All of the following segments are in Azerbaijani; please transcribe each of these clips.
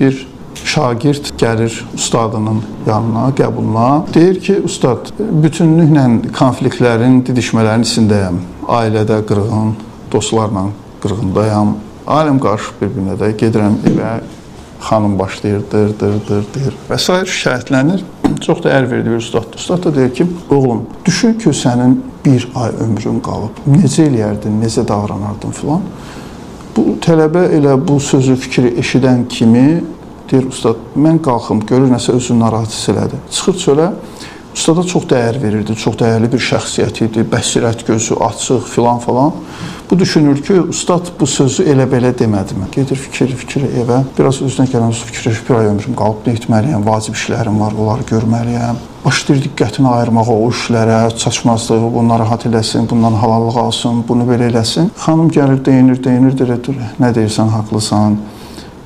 bir şagird gəlir ustadının yanına, qəbuluna. Deyir ki, ustad, bütünlüklə konfliktlərin, didişmələrin içindəyəm. Ailədə qırğın, dostlarla qırğındayam. Ailəm qarışıb bir-birinə də gedirəm evə, xanım başlayır, deyir və s. şikayətlənir. Çox dəyər verdi bir ustad. Ustad da deyir ki, oğlum, düşün ki, sənin bir ay ömrün qalıb. Necə eləyərdin, necə davranardın filan. Bu tələbə elə bu sözü, fikri eşidən kimi deyir, ustad, mən qalxım, görür nəsə özünü narahat hiss elədi. Çıxır çölə, ustada çox dəyər verirdi, çox dəyərli bir şəxsiyyət idi, bəsirət gözü açıq filan falan. Bu düşünür ki, ustad bu sözü elə-belə demədi mən. Gedir fikir evə, biraz özünə gələn fikirləşir, bir ay ömrüm qalıb, nə etməliyəm, vacib işlərim var, onları görməliyəm. Başlayır diqqətini ayırmağa o işlərə, çaşmazlığı, bunu narahat eləsin, bundan halallıq alsın, bunu belə eləsin. Xanım gəlir, deyinir, nə deyirsən, haqlısan,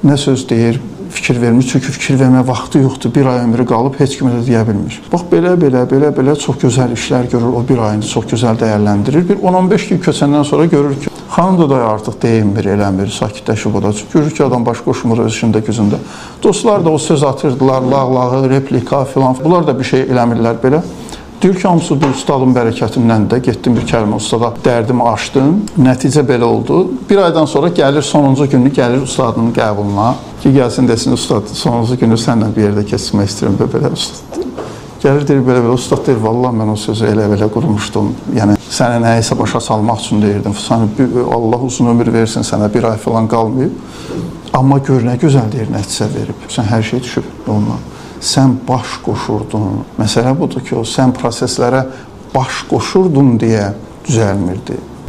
nə söz deyir, fikir vermir, çünki fikir vermə vaxtı yoxdur, bir ay ömrü qalıb, heç kimə də deyə bilmir. Bax, belə çox gözəl işlər görür, o bir ayını çox gözəl dəyərləndirir. Bir 10-15 gün köçəndən sonra görür ki, xanım da artıq deyinmir, eləmir, sakitləşib o da. Görür ki, adam baş qoşmur öz işində, güzündə. Dostlar da o söz atırdılar, lağlağı, replika filan, bunlar da bir şey eləmirlər belə. Deyir ki, hamısı bu ustadın bərəkətindən də getdim bir kəlmə ustada dərdimi açdım. Nəticə belə oldu. Bir aydan sonra gəlir, sonuncu günü gəlir ustadının qəbuluna ki, gəlsin desin, ustad, sonuncu günü sənlə bir yerdə keçmək istəyirəm, belə ustad. Gəlir, deyir, belə ustad deyir, vallahi mən o sözü elə qurmuşdum. Yəni, səni nəyisə başa salmaq üçün deyirdim. Allah uzun ömür versin sənə, bir ay falan qalmayıb. Amma gör, nə gözəl deyir, nəticə verib. Sən hər şey düşüb onunla. Sən baş qoşurdun. Məsələ budur ki, sən proseslərə baş qoşurdun deyə düzəlmirdi.